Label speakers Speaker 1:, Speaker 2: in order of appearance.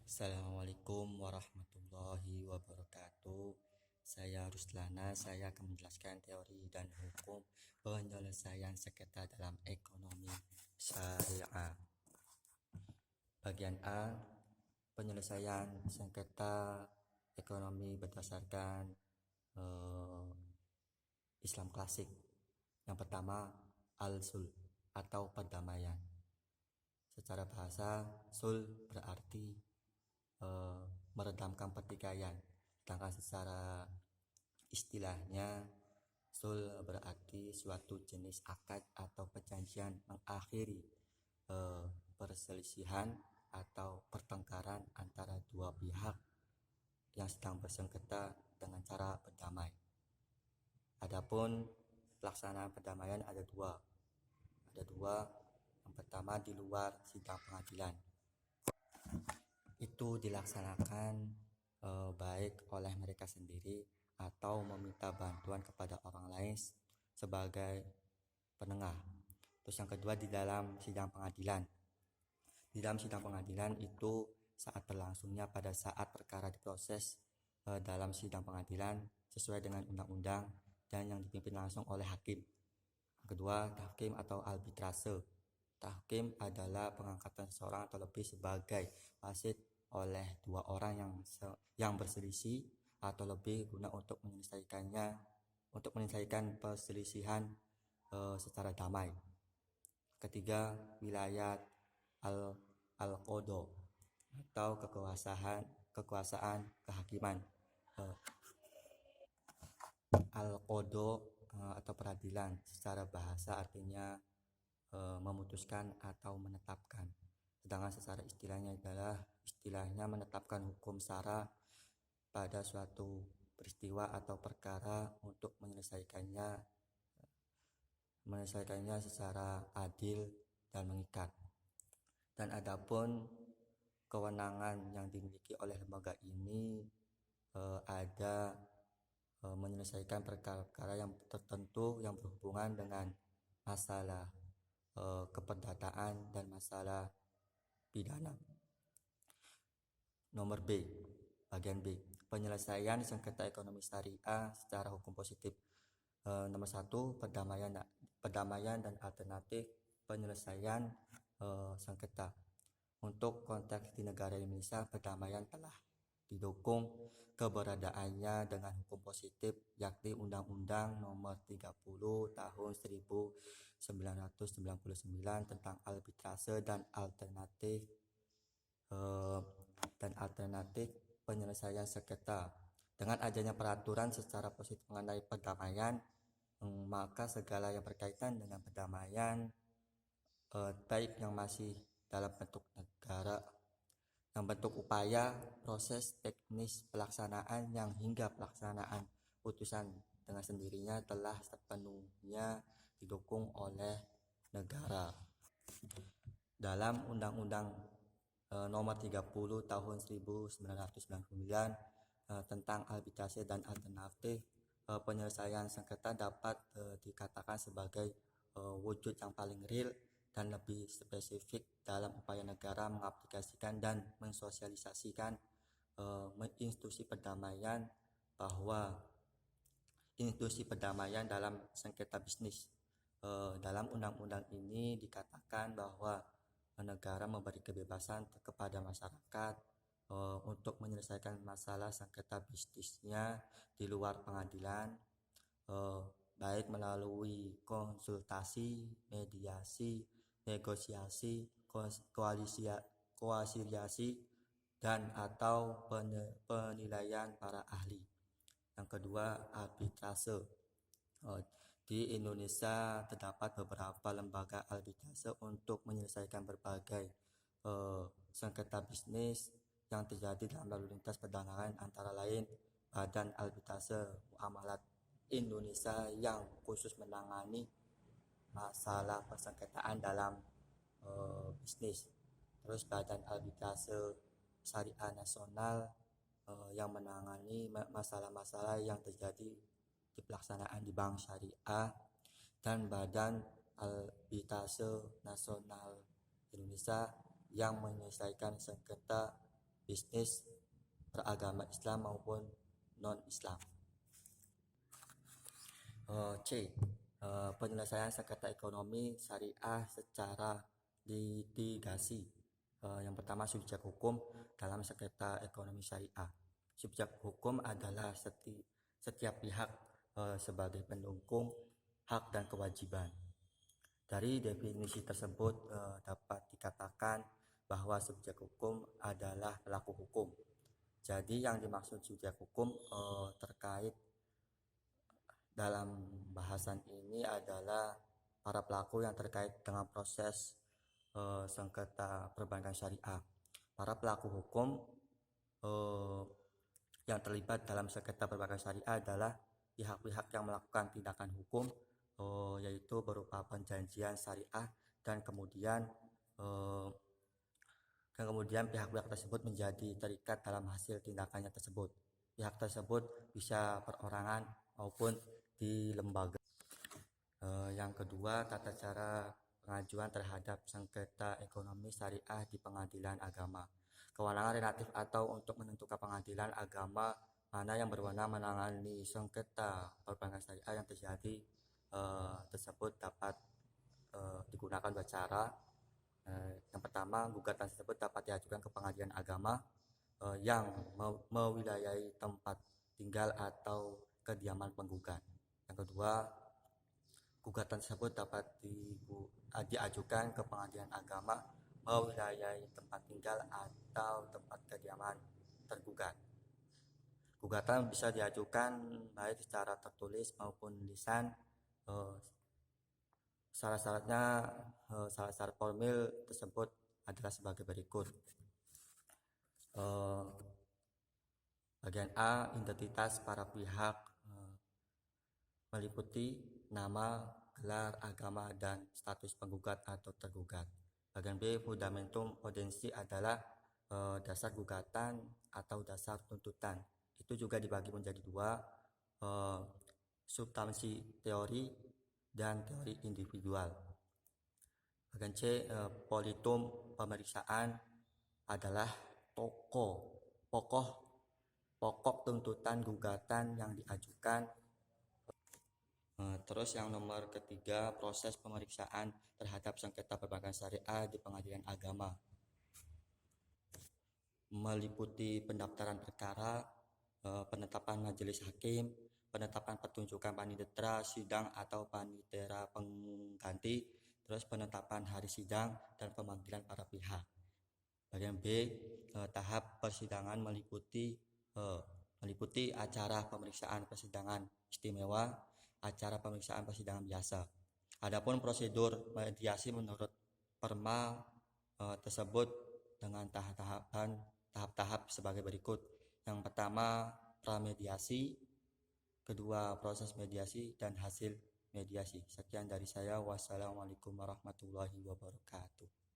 Speaker 1: Assalamualaikum warahmatullahi wabarakatuh. Saya Ruslana, saya akan menjelaskan teori dan hukum penyelesaian sengketa dalam ekonomi syariah. Bagian A, penyelesaian sengketa ekonomi berdasarkan Islam klasik. Yang pertama, al-sulh atau perdamaian. Secara bahasa, sulh berarti meredamkan pertikaian, sedangkan secara istilahnya sulh berarti suatu jenis akad atau perjanjian mengakhiri perselisihan atau pertengkaran antara dua pihak yang sedang bersengketa dengan cara berdamai. Adapun pelaksanaan perdamaian ada dua. Yang pertama, di luar sidang pengadilan. Itu dilaksanakan baik oleh mereka sendiri atau meminta bantuan kepada orang lain sebagai penengah. Terus yang kedua, di dalam sidang pengadilan. Di dalam sidang pengadilan itu saat berlangsungnya pada saat perkara diproses dalam sidang pengadilan sesuai dengan undang-undang dan yang dipimpin langsung oleh hakim. Yang kedua, tahkim atau arbitrase. Tahkim adalah pengangkatan seseorang atau lebih sebagai wasit oleh dua orang yang berselisih atau lebih guna untuk menyelesaikan perselisihan secara damai. Ketiga, wilayah al-qadha atau kekuasaan kehakiman. Al-qadha atau peradilan secara bahasa artinya memutuskan atau menetapkan, sedangkan secara istilahnya menetapkan hukum syara pada suatu peristiwa atau perkara untuk menyelesaikannya secara adil dan mengikat. Dan adapun kewenangan yang dimiliki oleh lembaga ini ada menyelesaikan perkara-perkara yang tertentu yang berhubungan dengan masalah keperdataan dan masalah pidana. Nomor B, bagian B, penyelesaian sengketa ekonomi syariah secara hukum positif. Nomor 1, perdamaian dan alternatif penyelesaian sengketa. Untuk konteks di negara Indonesia, perdamaian telah didukung keberadaannya dengan hukum positif, yakni Undang-Undang Nomor 30 Tahun 1999 tentang arbitrase dan alternatif penyelesaian sengketa. Dengan adanya peraturan secara positif mengenai perdamaian, maka segala yang berkaitan dengan perdamaian, baik yang masih dalam bentuk negara, yang bentuk upaya, proses teknis pelaksanaan yang hingga pelaksanaan putusan dengan sendirinya telah sepenuhnya didukung oleh negara. Dalam Undang-Undang Nomor 30 Tahun 1999 tentang arbitrase dan alternatif penyelesaian sengketa dapat dikatakan sebagai wujud yang paling real dan lebih spesifik dalam upaya negara mengaplikasikan dan mensosialisasikan institusi perdamaian, bahwa institusi perdamaian dalam sengketa bisnis. Dalam undang-undang ini dikatakan bahwa negara memberi kebebasan kepada masyarakat untuk menyelesaikan masalah sengketa bisnisnya di luar pengadilan, baik melalui konsultasi, mediasi, negosiasi, koasiliasi, dan atau penilaian para ahli. Yang kedua, arbitrase. Di Indonesia terdapat beberapa lembaga arbitrase untuk menyelesaikan berbagai sengketa bisnis yang terjadi dalam lalu lintas perdagangan, antara lain Badan Arbitrase Muamalat Indonesia yang khusus menangani masalah persengketaan dalam bisnis. Terus Badan Arbitrase Syariah Nasional yang menangani masalah-masalah yang terjadi di pelaksanaan di bank syariah, dan Badan Arbitrase Nasional Indonesia yang menyelesaikan sengketa bisnis beragama Islam maupun non-Islam. C. Penyelesaian sengketa ekonomi syariah secara litigasi. Yang pertama, subjek hukum dalam sengketa ekonomi syariah. Subjek hukum adalah setiap pihak sebagai pendukung hak dan kewajiban. Dari definisi tersebut dapat dikatakan bahwa subjek hukum adalah pelaku hukum. Jadi yang dimaksud subjek hukum terkait dalam bahasan ini adalah para pelaku yang terkait dengan proses sengketa perbankan syariah. Para pelaku hukum yang terlibat dalam sengketa perbankan syariah adalah pihak-pihak yang melakukan tindakan hukum, yaitu berupa perjanjian syariah dan kemudian pihak-pihak tersebut menjadi terikat dalam hasil tindakannya tersebut. Pihak tersebut bisa perorangan maupun di lembaga. Yang kedua, tata cara pengajuan terhadap sengketa ekonomi syariah di pengadilan agama. Kewenangan relatif atau untuk menentukan pengadilan agama mana yang berwenang menangani sengketa perbankan syariah yang terjadi tersebut dapat digunakan dua cara. Yang pertama, gugatan tersebut dapat diajukan ke pengadilan agama yang mewilayahi tempat tinggal atau kediaman penggugat. Yang kedua, gugatan tersebut dapat diajukan ke pengadilan agama mewilayahi tempat tinggal atau tempat kediaman tergugat. Gugatan bisa diajukan baik secara tertulis maupun lisan. Syarat-syarat formil tersebut adalah sebagai berikut. Bagian A, identitas para pihak meliputi nama, gelar, agama, dan status penggugat atau tergugat. Bagian B, fundamentum audiendi adalah dasar gugatan atau dasar tuntutan. Itu juga dibagi menjadi dua, substansi teori dan teori individual. Bagian C, politum pemeriksaan adalah pokok tuntutan gugatan yang diajukan. Terus yang nomor ketiga, proses pemeriksaan terhadap sengketa perbankan syariah di pengadilan agama. Meliputi pendaftaran perkara, penetapan majelis hakim, penetapan pertunjukan panitera sidang atau panitera pengganti, terus penetapan hari sidang dan pemanggilan para pihak. Bagian B, tahap persidangan meliputi acara pemeriksaan persidangan istimewa, acara pemeriksaan persidangan biasa. Adapun prosedur mediasi menurut Perma tersebut dengan tahap-tahap sebagai berikut. Yang pertama, pramediasi, kedua proses mediasi, dan hasil mediasi. Sekian dari saya. Wassalamualaikum warahmatullahi wabarakatuh.